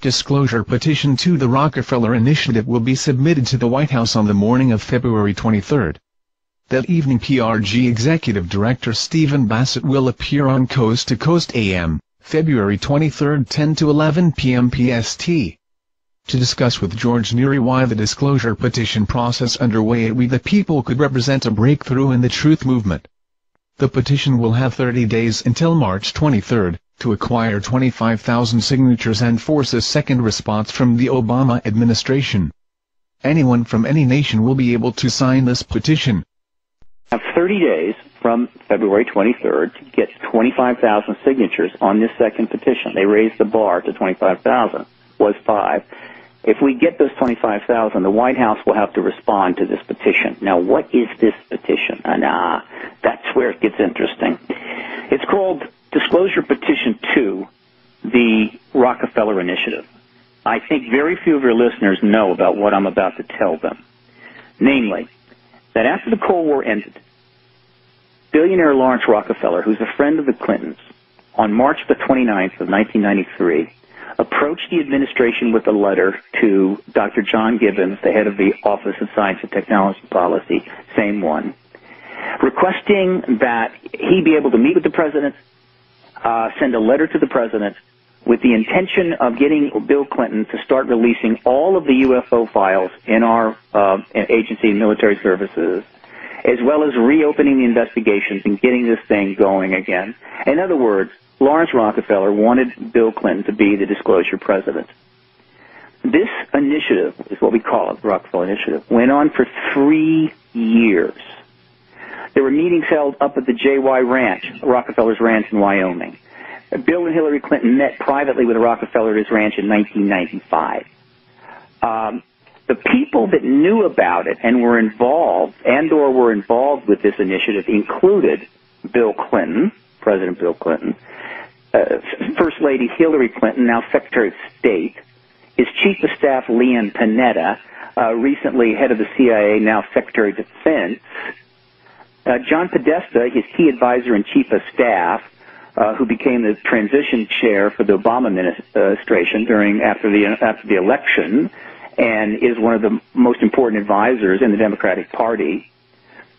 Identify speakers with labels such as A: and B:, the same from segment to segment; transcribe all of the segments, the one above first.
A: Disclosure petition to the Rockefeller Initiative will be submitted to the White House on the morning of February 23. That evening PRG Executive Director Stephen Bassett will appear on Coast to Coast AM, February 23, 10 to 11 p.m. PST. To discuss with George Neary why the disclosure petition process underway at We the People could represent a breakthrough in the truth movement. The petition will have 30 days until March 23, to acquire 25,000 signatures and force a second response from the Obama administration. Anyone from any nation will be able to sign this petition.
B: Have 30 days from February 23rd to get 25,000 signatures on this second petition. They raised the bar to 25,000, was 5. If we get those 25,000, the White House will have to respond to this petition. Now, what is this petition? And that's where it gets interesting. It's called Disclosure Petition 2, the Rockefeller Initiative. I think very few of your listeners know about what I'm about to tell them. Namely, that after the Cold War ended, billionaire Lawrence Rockefeller, who's a friend of the Clintons, on March the 29th of 1993, approached the administration with a letter to Dr. John Gibbons, the head of the Office of Science and Technology Policy, same one, requesting that he be able to meet with the president, send a letter to the president with the intention of getting Bill Clinton to start releasing all of the UFO files in our agency and military services, as well as reopening the investigations and getting this thing going again. In other words, Lawrence Rockefeller wanted Bill Clinton to be the disclosure president. This initiative is what we call it, the Rockefeller Initiative, went on for 3 years. There were meetings held up at the JY Ranch, Rockefeller's ranch in Wyoming. Bill and Hillary Clinton met privately with Rockefeller at his ranch in 1995. The people that knew about it and were involved and/or were involved with this initiative included Bill Clinton, President Bill Clinton, First Lady Hillary Clinton, now Secretary of State, his Chief of Staff Leon Panetta, recently head of the CIA, now Secretary of Defense, John Podesta, his key advisor and Chief of Staff, who became the transition chair for the Obama administration after the election, and is one of the most important advisors in the Democratic Party.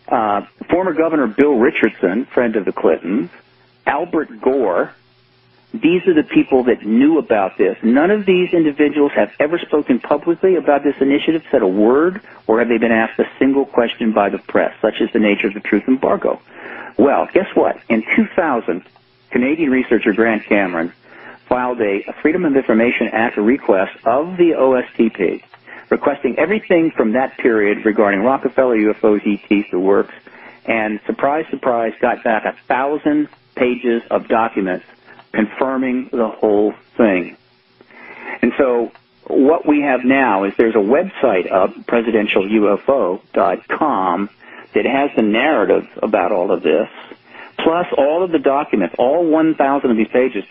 B: Former Governor Bill Richardson, friend of the Clintons, Albert Gore. These are the people that knew about this. None of these individuals have ever spoken publicly about this initiative, said a word, or have they been asked a single question by the press, such is the nature of the truth embargo. Well, guess what? In 2000, Canadian researcher Grant Cameron filed a Freedom of Information Act request of the OSTP, requesting everything from that period regarding Rockefeller, UFOs, ETs, the works, and surprise, surprise, got back 1,000 pages of documents confirming the whole thing. And so what we have now is there's a website up, presidentialufo.com, that has the narrative about all of this, plus all of the documents. All 1,000 of these pages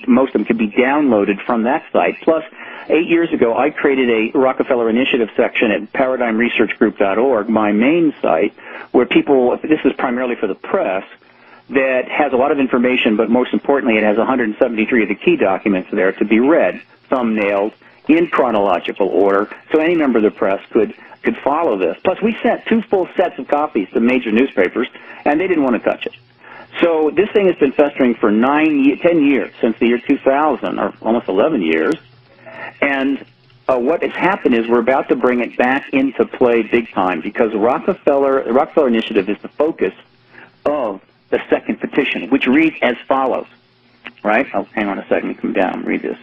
B: most of them can be downloaded from that site. Plus, 8 years ago, I created a Rockefeller Initiative section at ParadigmResearchGroup.org, my main site, where people, this is primarily for the press, that has a lot of information, but most importantly, it has 173 of the key documents there to be read, thumbnailed, in chronological order, so any member of the press could follow this. Plus, we sent 2 full sets of copies to major newspapers, and they didn't want to touch it. So this thing has been festering for 10 years, since the year 2000, or almost 11 years, and what has happened is we're about to bring it back into play big time, because the Rockefeller Initiative is the focus of the second petition, which reads as follows, right? Oh, hang on a second, come down, read this.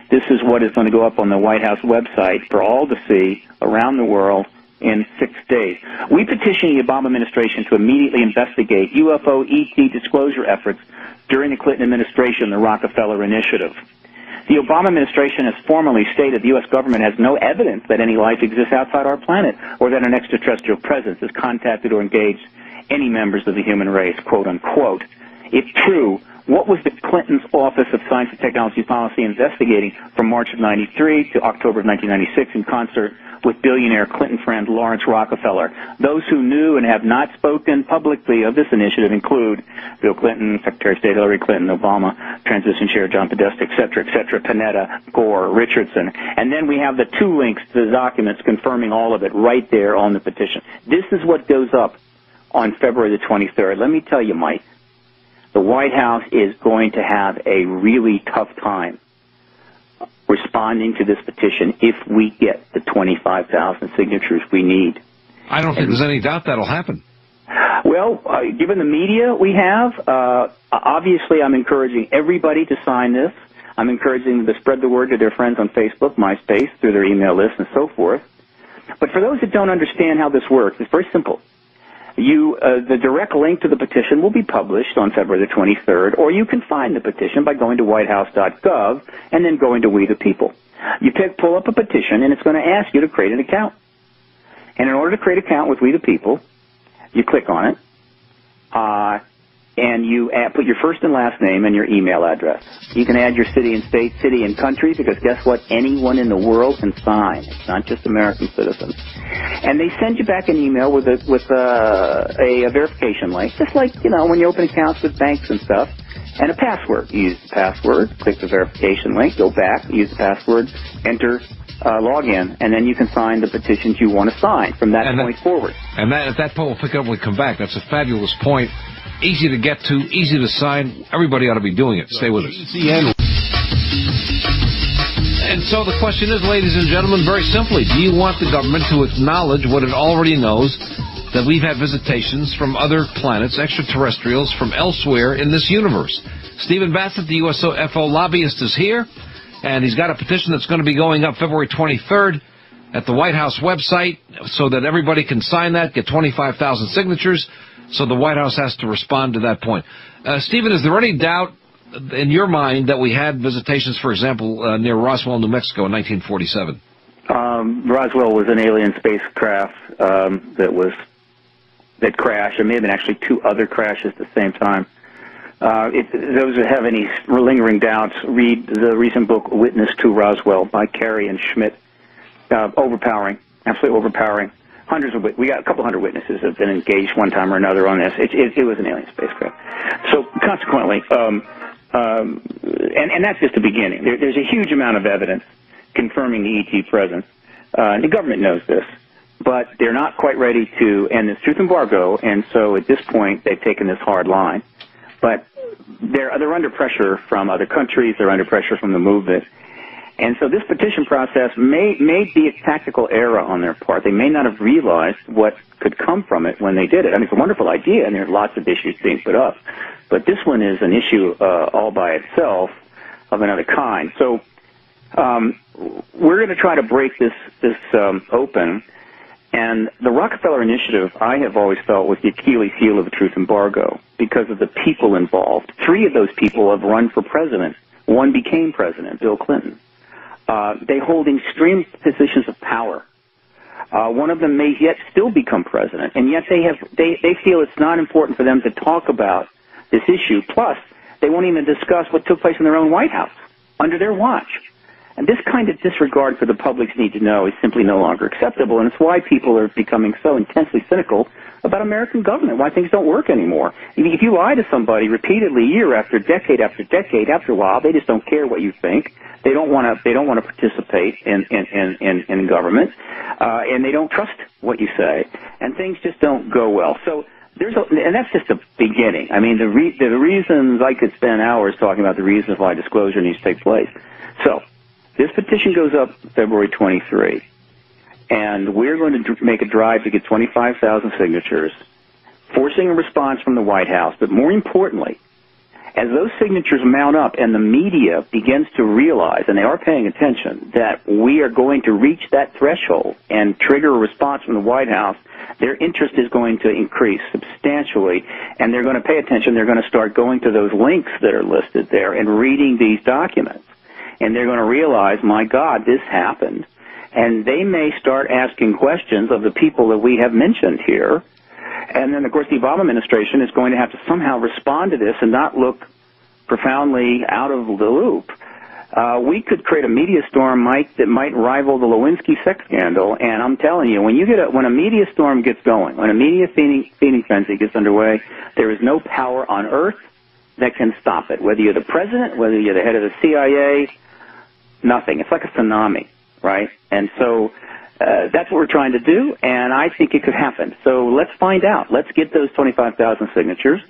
B: This is what is going to go up on the White House website for all to see around the world in 6 days. We petition the Obama administration to immediately investigate UFO ET disclosure efforts during the Clinton administration, the Rockefeller Initiative. The Obama administration has formally stated the U.S. government has no evidence that any life exists outside our planet or that an extraterrestrial presence has contacted or engaged any members of the human race, quote unquote. If true, what was the Clinton's Office of Science and Technology Policy investigating from March of 93 to October of 1996 in concert with billionaire Clinton friend Lawrence Rockefeller? Those who knew and have not spoken publicly of this initiative include Bill Clinton, Secretary of State Hillary Clinton, Obama, Transition Chair John Podesta, et cetera, Panetta, Gore, Richardson. And then we have the 2 links to the documents confirming all of it right there on the petition. This is what goes up on February the 23rd. Let me tell you, Mike, the White House is going to have a really tough time responding to this petition if we get the 25,000 signatures we need.
C: I don't think there's any doubt that'll happen.
B: Well, given the media we have, obviously I'm encouraging everybody to sign this. I'm encouraging them to spread the word to their friends on Facebook, MySpace, through their email list, and so forth. But for those that don't understand how this works, it's very simple. The direct link to the petition will be published on February the 23rd, or you can find the petition by going to whitehouse.gov and then going to We the People. You pull up a petition, and it's going to ask you to create an account. And in order to create an account with We the People, you click on it, and you put your first and last name and your email address. You can add your city and state, city and country, because guess what? Anyone in the world can sign. It's not just American citizens. And they send you back an email with a verification link, just like, you know, when you open accounts with banks and stuff, and a password. You use the password, click the verification link, go back, use the password, enter, log in, and then you can sign the petitions you want to sign from that point forward.
C: And at that point, we'll pick up when we come back. That's a fabulous point. Easy to get to, easy to sign. Everybody ought to be doing it. Stay with us. And so the question is, ladies and gentlemen, very simply, do you want the government to acknowledge what it already knows, that we've had visitations from other planets, extraterrestrials from elsewhere in this universe? Stephen Bassett, the UFO lobbyist, is here, and he's got a petition that's going to be going up February 23rd at the White House website so that everybody can sign that, get 25,000 signatures. So the White House has to respond to that point. Stephen, is there any doubt in your mind that we had visitations, for example, near Roswell, New Mexico in 1947?
B: Roswell was an alien spacecraft that crashed. There may have been actually 2 other crashes at the same time. Those who have any lingering doubts, read the recent book Witness to Roswell by Carey and Schmidt. Overpowering, absolutely overpowering. We got a couple hundred witnesses have been engaged one time or another on this. It was an alien spacecraft. So consequently, and that's just the beginning. There's a huge amount of evidence confirming the ET presence. The government knows this, but they're not quite ready to end this truth embargo, and so at this point they've taken this hard line. But they're under pressure from other countries. They're under pressure from the movement. And so this petition process may be a tactical error on their part. They may not have realized what could come from it when they did it. I mean, it's a wonderful idea, and there are lots of issues being put up. But this one is an issue all by itself of another kind. So we're going to try to break this open. And the Rockefeller Initiative, I have always felt, was the Achilles heel of the truth embargo because of the people involved. 3 of those people have run for president. 1 became president, Bill Clinton. They hold extreme positions of power. One of them may yet still become president, and yet they feel it's not important for them to talk about this issue. Plus, they won't even discuss what took place in their own White House under their watch. And this kind of disregard for the public's need to know is simply no longer acceptable, and it's why people are becoming so intensely cynical about American government, why things don't work anymore. If you lie to somebody repeatedly, year after decade, after a while, they just don't care what you think. They don't want to participate in government, and they don't trust what you say, and things just don't go well. So and that's just the beginning. I mean, the reasons, I could spend hours talking about the reasons why disclosure needs to take place. So this petition goes up February 23, and we're going to make a drive to get 25,000 signatures, forcing a response from the White House. But more importantly, as those signatures mount up and the media begins to realize, and they are paying attention, that we are going to reach that threshold and trigger a response from the White House, their interest is going to increase substantially, and they're going to pay attention. They're going to start going to those links that are listed there and reading these documents. And they're going to realize, my God, this happened. And they may start asking questions of the people that we have mentioned here. And then, of course, the Obama administration is going to have to somehow respond to this and not look profoundly out of the loop, we could create a media storm, Mike, that might rival the Lewinsky sex scandal. And I'm telling you, when a media storm gets going, when a media feeding frenzy gets underway, there is no power on earth that can stop it. Whether you're the president, whether you're the head of the CIA, nothing. It's like a tsunami, right? And so that's what we're trying to do, and I think it could happen. So let's find out. Let's get those 25,000 signatures.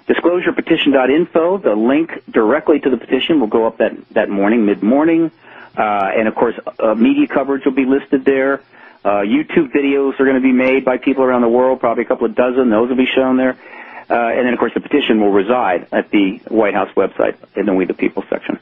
B: Disclosurepetition.info, the link directly to the petition will go up that morning, mid-morning. And, of course, media coverage will be listed there. YouTube videos are going to be made by people around the world, probably a couple of dozen. Those will be shown there. And then, of course, the petition will reside at the White House website in the We the People section.